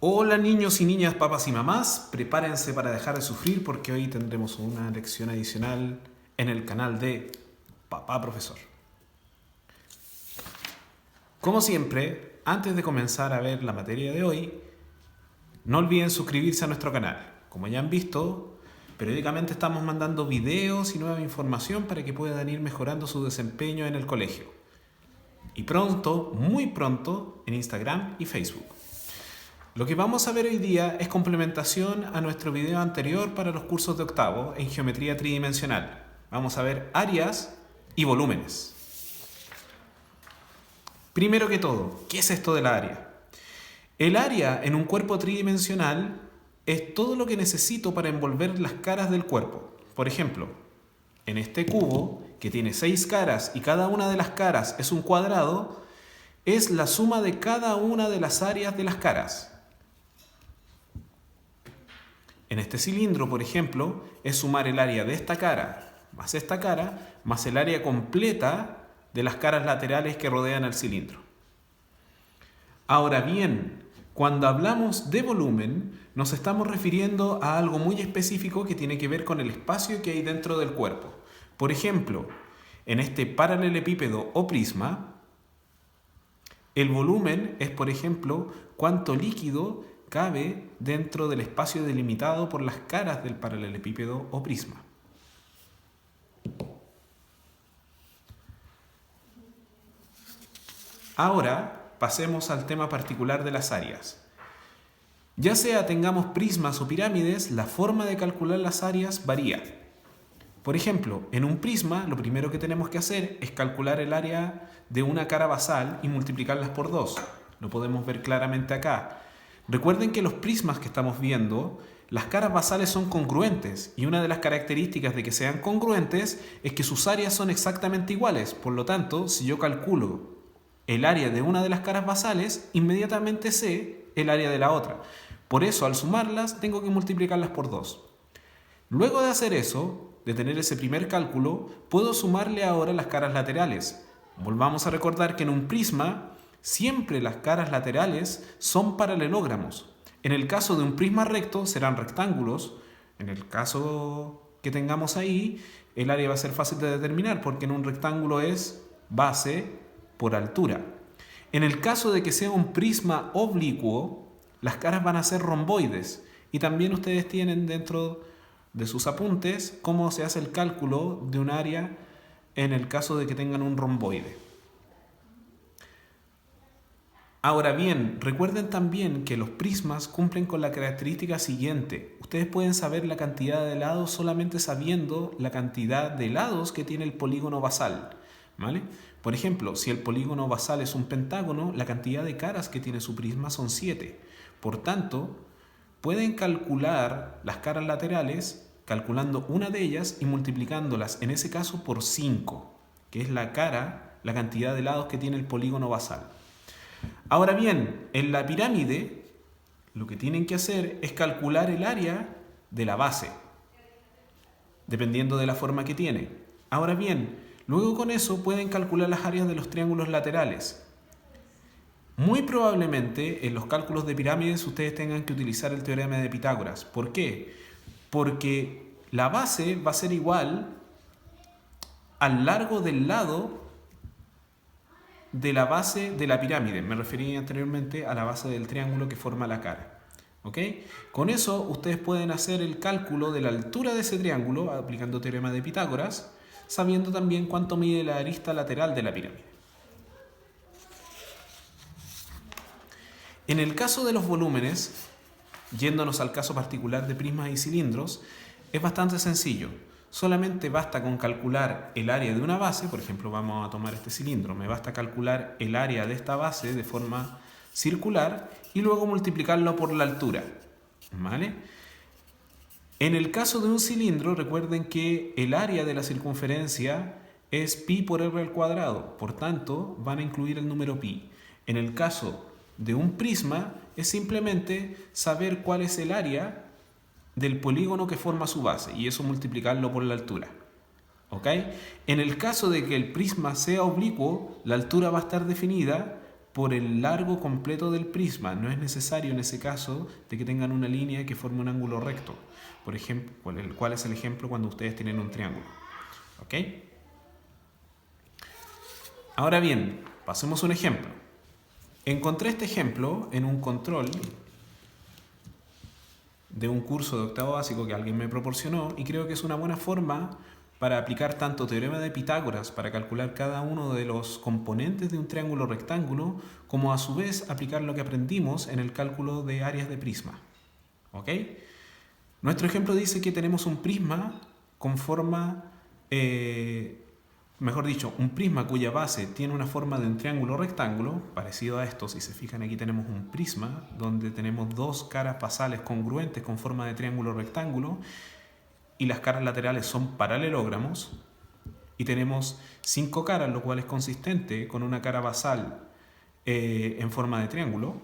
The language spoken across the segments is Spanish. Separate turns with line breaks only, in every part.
Hola niños y niñas, papás y mamás, prepárense para dejar de sufrir porque hoy tendremos una lección adicional en el canal de Papá Profesor. Como siempre, antes de comenzar a ver la materia de hoy, no olviden suscribirse a nuestro canal. Como ya han visto, periódicamente estamos mandando videos y nueva información para que puedan ir mejorando su desempeño en el colegio. Y pronto, muy pronto, en Instagram y Facebook. Lo que vamos a ver hoy día es complementación a nuestro video anterior para los cursos de octavo en geometría tridimensional. Vamos a ver áreas y volúmenes. Primero que todo, ¿qué es esto del área? El área en un cuerpo tridimensional es todo lo que necesito para envolver las caras del cuerpo. Por ejemplo, en este cubo, que tiene 6 caras y cada una de las caras es un cuadrado, es la suma de cada una de las áreas de las caras. En este cilindro, por ejemplo, es sumar el área de esta cara, más el área completa de las caras laterales que rodean el cilindro. Ahora bien, cuando hablamos de volumen, nos estamos refiriendo a algo muy específico que tiene que ver con el espacio que hay dentro del cuerpo. Por ejemplo, en este paralelepípedo o prisma, el volumen es, por ejemplo, cuánto líquido cabe dentro del espacio delimitado por las caras del paralelepípedo o prisma. Ahora pasemos al tema particular de las áreas. Ya sea tengamos prismas o pirámides, la forma de calcular las áreas varía. Por ejemplo, en un prisma lo primero que tenemos que hacer es calcular el área de una cara basal y multiplicarlas por 2. Lo podemos ver claramente acá. Recuerden que los prismas que estamos viendo, las caras basales son congruentes y una de las características de que sean congruentes es que sus áreas son exactamente iguales. Por lo tanto, si yo calculo el área de una de las caras basales, inmediatamente sé el área de la otra. Por eso, al sumarlas, tengo que multiplicarlas por 2. Luego de hacer eso, de tener ese primer cálculo, puedo sumarle ahora las caras laterales. Volvamos a recordar que en un prisma siempre las caras laterales son paralelogramos. En el caso de un prisma recto serán rectángulos. En el caso que tengamos ahí, el área va a ser fácil de determinar porque en un rectángulo es base por altura. En el caso de que sea un prisma oblicuo, las caras van a ser romboides. Y también ustedes tienen dentro de sus apuntes cómo se hace el cálculo de un área en el caso de que tengan un romboide. Ahora bien, recuerden también que los prismas cumplen con la característica siguiente. Ustedes pueden saber la cantidad de lados solamente sabiendo la cantidad de lados que tiene el polígono basal, ¿vale? Por ejemplo, si el polígono basal es un pentágono, la cantidad de caras que tiene su prisma son 7. Por tanto, pueden calcular las caras laterales calculando una de ellas y multiplicándolas, en ese caso, por 5, que es la cantidad de lados que tiene el polígono basal. Ahora bien, en la pirámide, lo que tienen que hacer es calcular el área de la base, dependiendo de la forma que tiene. Ahora bien, luego con eso pueden calcular las áreas de los triángulos laterales. Muy probablemente en los cálculos de pirámides ustedes tengan que utilizar el teorema de Pitágoras. ¿Por qué? Porque la base va a ser igual al largo del lado de la base de la pirámide. Me referí anteriormente a la base del triángulo que forma la cara. ¿Ok? Con eso ustedes pueden hacer el cálculo de la altura de ese triángulo aplicando teorema de Pitágoras, sabiendo también cuánto mide la arista lateral de la pirámide. En el caso de los volúmenes, yéndonos al caso particular de prismas y cilindros, es bastante sencillo. Solamente basta con calcular el área de una base, por ejemplo, vamos a tomar este cilindro, me basta calcular el área de esta base de forma circular y luego multiplicarlo por la altura, ¿vale? En el caso de un cilindro, recuerden que el área de la circunferencia es pi por r al cuadrado, por tanto, van a incluir el número pi. En el caso de un prisma, es simplemente saber cuál es el área del polígono que forma su base y eso multiplicarlo por la altura. ¿Ok? En el caso de que el prisma sea oblicuo, la altura va a estar definida por el largo completo del prisma. No es necesario en ese caso de que tengan una línea que forme un ángulo recto. Por ejemplo, ¿cuál es el ejemplo cuando ustedes tienen un triángulo? ¿Ok? Ahora bien, pasemos un ejemplo. Encontré este ejemplo en un control de un curso de octavo básico que alguien me proporcionó y creo que es una buena forma para aplicar tanto teorema de Pitágoras para calcular cada uno de los componentes de un triángulo rectángulo, como a su vez aplicar lo que aprendimos en el cálculo de áreas de prisma. ¿Ok? Nuestro ejemplo dice que tenemos un prisma con forma, mejor dicho, un prisma cuya base tiene una forma de un triángulo rectángulo, parecido a esto. Si se fijan, aquí tenemos un prisma donde tenemos dos caras basales congruentes con forma de triángulo rectángulo y las caras laterales son paralelogramos, y tenemos 5 caras, lo cual es consistente con una cara basal en forma de triángulo.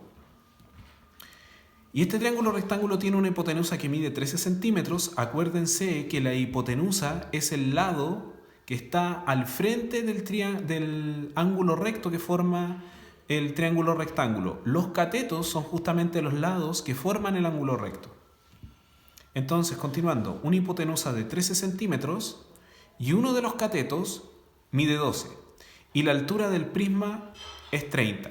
Y este triángulo rectángulo tiene una hipotenusa que mide 13 centímetros. Acuérdense que la hipotenusa es el lado que está al frente del ángulo recto que forma el triángulo rectángulo. Los catetos son justamente los lados que forman el ángulo recto. Entonces, continuando, una hipotenusa de 13 centímetros y uno de los catetos mide 12 y la altura del prisma es 30.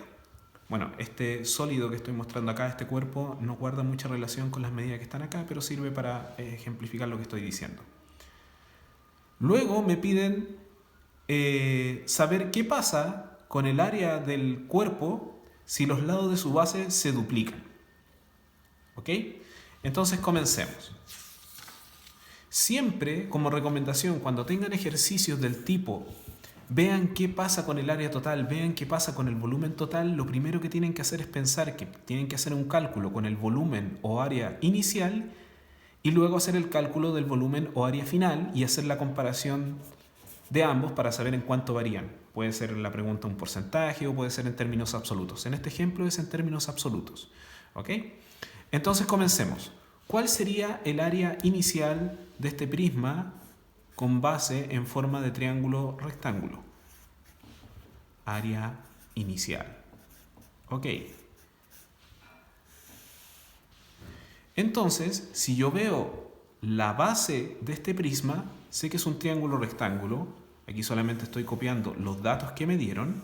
Bueno, este sólido que estoy mostrando acá, este cuerpo, no guarda mucha relación con las medidas que están acá, pero sirve para ejemplificar lo que estoy diciendo. Luego me piden saber qué pasa con el área del cuerpo si los lados de su base se duplican. ¿Ok? Entonces comencemos. Siempre, como recomendación, cuando tengan ejercicios del tipo vean qué pasa con el área total, vean qué pasa con el volumen total, lo primero que tienen que hacer es pensar que tienen que hacer un cálculo con el volumen o área inicial y luego hacer el cálculo del volumen o área final y hacer la comparación de ambos para saber en cuánto varían. Puede ser la pregunta un porcentaje o puede ser en términos absolutos. En este ejemplo es en términos absolutos. ¿Ok? Entonces comencemos. ¿Cuál sería el área inicial de este prisma con base en forma de triángulo rectángulo? Área inicial. Ok. Entonces, si yo veo la base de este prisma, sé que es un triángulo rectángulo. Aquí solamente estoy copiando los datos que me dieron,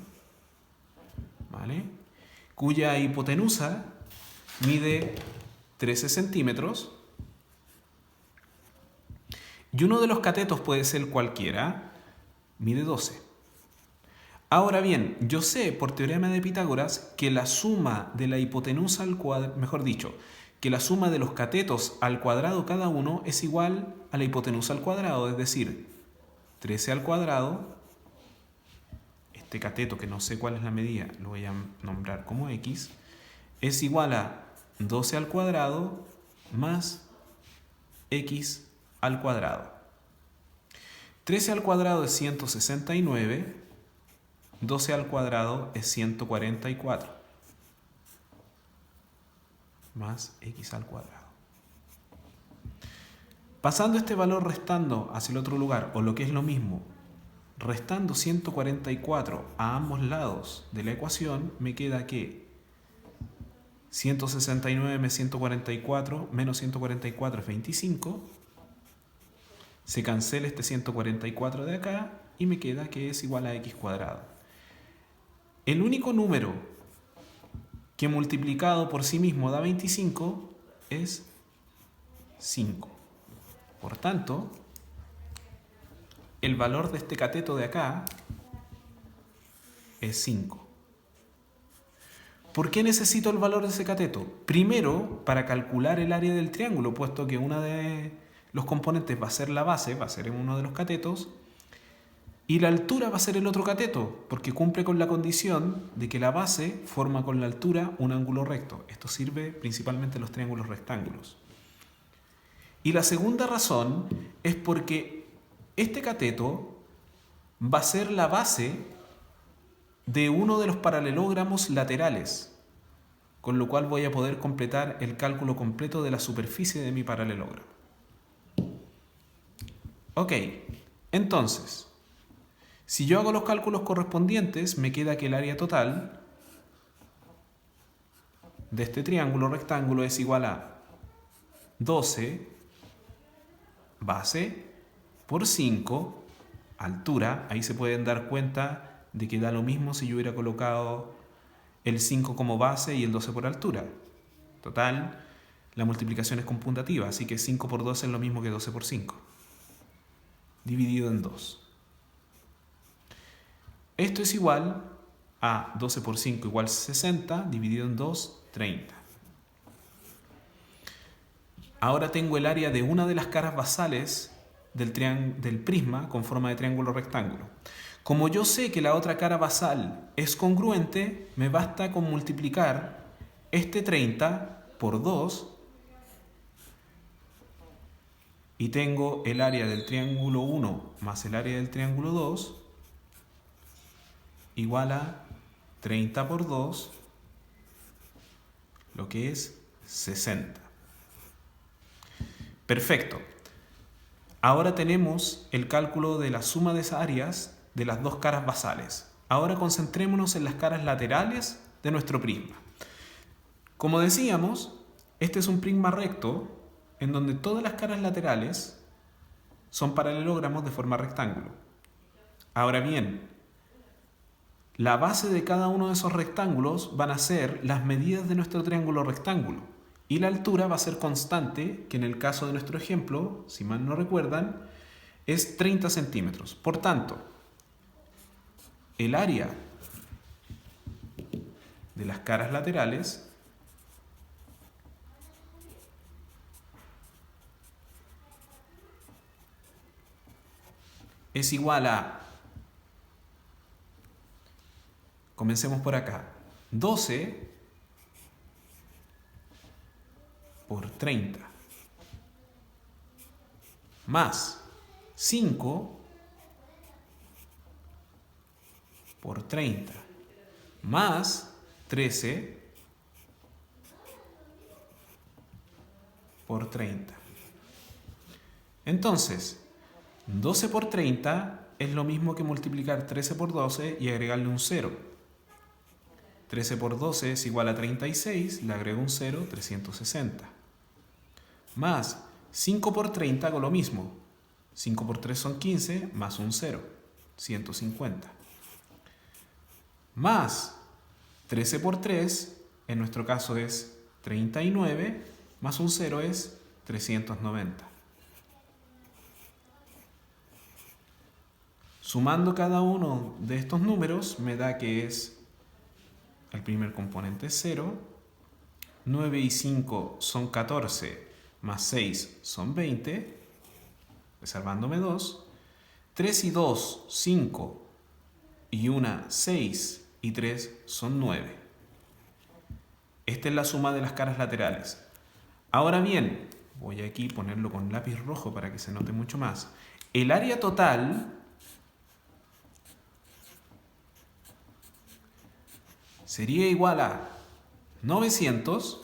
¿vale? Cuya hipotenusa mide 13 centímetros. Y uno de los catetos puede ser cualquiera, mide 12. Ahora bien, yo sé por teorema de Pitágoras que la suma de la hipotenusa al cuadrado, mejor dicho, que la suma de los catetos al cuadrado cada uno es igual a la hipotenusa al cuadrado, es decir, 13 al cuadrado, este cateto que no sé cuál es la medida, lo voy a nombrar como x, es igual a 12 al cuadrado más x al cuadrado. 13 al cuadrado es 169, 12 al cuadrado es 144, más x al cuadrado. Pasando este valor restando hacia el otro lugar, o lo que es lo mismo, restando 144 a ambos lados de la ecuación, me queda que 169 menos 144 menos 144 es 25. Se cancela este 144 de acá y me queda que es igual a x cuadrado. El único número que multiplicado por sí mismo da 25 es 5. Por tanto, el valor de este cateto de acá es 5. ¿Por qué necesito el valor de ese cateto? Primero, para calcular el área del triángulo, puesto que uno de los componentes va a ser la base, va a ser uno de los catetos, y la altura va a ser el otro cateto, porque cumple con la condición de que la base forma con la altura un ángulo recto. Esto sirve principalmente en los triángulos rectángulos. Y la segunda razón es porque este cateto va a ser la base de uno de los paralelogramos laterales, con lo cual voy a poder completar el cálculo completo de la superficie de mi paralelogramo. Ok, entonces, si yo hago los cálculos correspondientes, me queda que el área total de este triángulo rectángulo es igual a 12 base por 5 altura. Ahí se pueden dar cuenta de que da lo mismo si yo hubiera colocado el 5 como base y el 12 por altura. Total, la multiplicación es conmutativa, así que 5 por 12 es lo mismo que 12 por 5, dividido en 2. Esto es igual a 12 por 5 igual 60, dividido en 2, 30. Ahora tengo el área de una de las caras basales del prisma con forma de triángulo rectángulo. Como yo sé que la otra cara basal es congruente, me basta con multiplicar este 30 por 2 y tengo el área del triángulo 1 más el área del triángulo 2 igual a 30 por 2, lo que es 60. Perfecto. Ahora tenemos el cálculo de la suma de esas áreas de las dos caras basales. Ahora concentrémonos en las caras laterales de nuestro prisma. Como decíamos, este es un prisma recto en donde todas las caras laterales son paralelogramos de forma rectángulo. Ahora bien, la base de cada uno de esos rectángulos van a ser las medidas de nuestro triángulo rectángulo. Y la altura va a ser constante, que en el caso de nuestro ejemplo, si mal no recuerdan, es 30 centímetros. Por tanto, el área de las caras laterales es igual a, comencemos por acá, 12 por 30 más 5 por 30 más 13 por 30. Entonces, 12 por 30 es lo mismo que multiplicar 13 por 12 y agregarle un 0. 13 por 12 es igual a 36, le agrego un 0, 360. Más 5 por 30 hago lo mismo. 5 por 3 son 15, más un 0, 150. Más 13 por 3, en nuestro caso es 39, más un 0 es 390. Sumando cada uno de estos números me da que es, el primer componente es 0, 9 y 5 son 14, más 6 son 20, reservándome 2, 3 y 2, 5, y 1, 6, y 3 son 9. Esta es la suma de las caras laterales. Ahora bien, voy aquí a ponerlo con lápiz rojo para que se note mucho más. El área total sería igual a 900,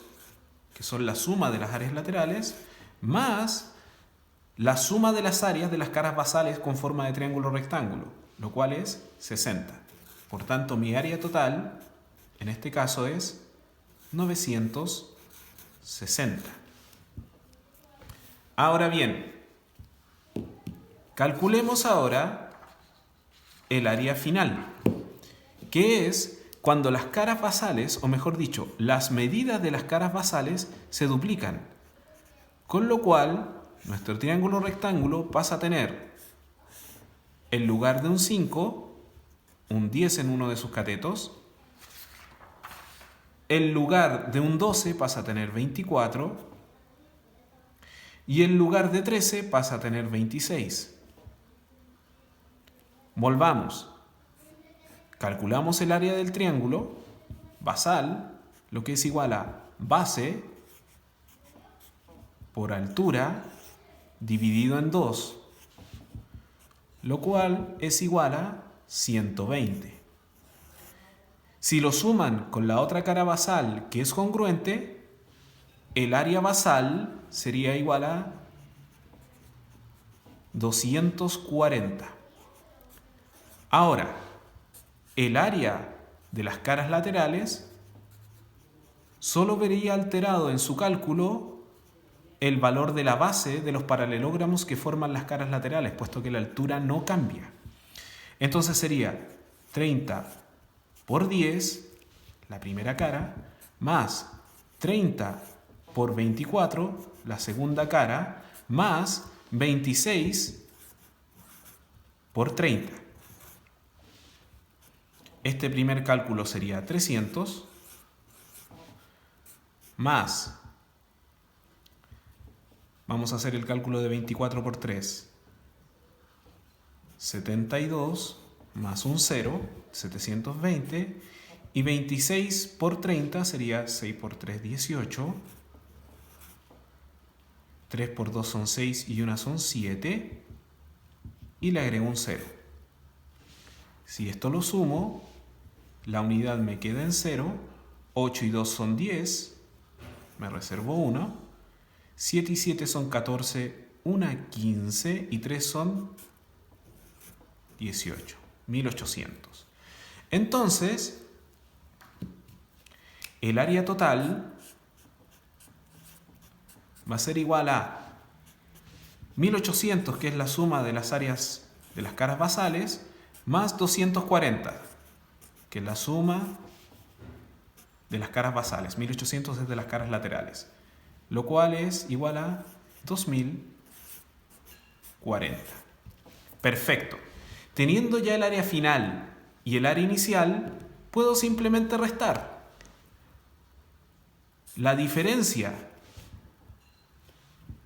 que son la suma de las áreas laterales, más la suma de las áreas de las caras basales con forma de triángulo rectángulo, lo cual es 60. Por tanto, mi área total, en este caso, es 960. Ahora bien, calculemos ahora el área final, que es cuando las caras basales, o mejor dicho, las medidas de las caras basales se duplican. Con lo cual, nuestro triángulo rectángulo pasa a tener, en lugar de un 5, un 10 en uno de sus catetos. En lugar de un 12 pasa a tener 24. Y en lugar de 13 pasa a tener 26. Volvamos. Calculamos el área del triángulo basal, lo que es igual a base por altura dividido en 2, lo cual es igual a 120. Si lo suman con la otra cara basal que es congruente, el área basal sería igual a 240. Ahora, el área de las caras laterales solo vería alterado en su cálculo el valor de la base de los paralelogramos que forman las caras laterales, puesto que la altura no cambia. Entonces sería 30 por 10, la primera cara, más 30 por 24, la segunda cara, más 26 por 30. Este primer cálculo sería 300, más, vamos a hacer el cálculo de 24 por 3, 72, más un 0, 720, y 26 por 30 sería 6 por 3, 18, 3 por 2 son 6 y 1 son 7, y le agrego un 0. Si esto lo sumo, la unidad me queda en 0, 8 y 2 son 10, me reservo 1, 7 y 7 son 14, 1 15 y 3 son 18, 1800. Entonces, el área total va a ser igual a 1800, que es la suma de las áreas de las caras basales, más 240, que es la suma de las caras basales. 1800 es de las caras laterales, lo cual es igual a 2040. Perfecto. Teniendo ya el área final y el área inicial, puedo simplemente restar. La diferencia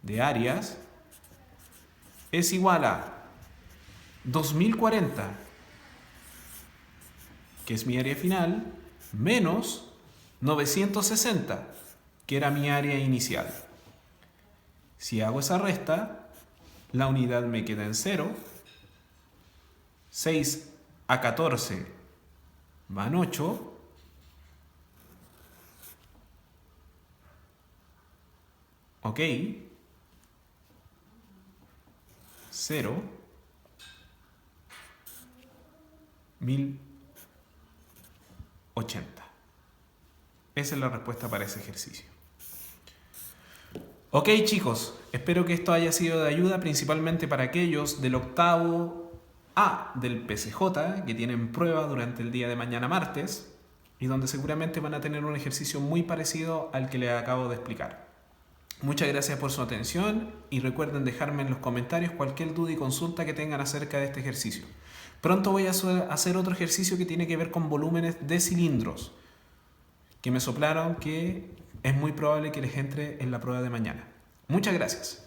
de áreas es igual a 2040, que es mi área final, menos 960, que era mi área inicial. Si hago esa resta, la unidad me queda en 0. 6 a 14 van 8. Ok. 0. 1080. Esa es la respuesta para ese ejercicio. Ok, chicos, espero que esto haya sido de ayuda principalmente para aquellos del octavo A del PCJ que tienen prueba durante el día de mañana martes y donde seguramente van a tener un ejercicio muy parecido al que les acabo de explicar. Muchas gracias por su atención y recuerden dejarme en los comentarios cualquier duda y consulta que tengan acerca de este ejercicio. Pronto voy a hacer otro ejercicio que tiene que ver con volúmenes de cilindros, que me soplaron que es muy probable que les entre en la prueba de mañana. Muchas gracias.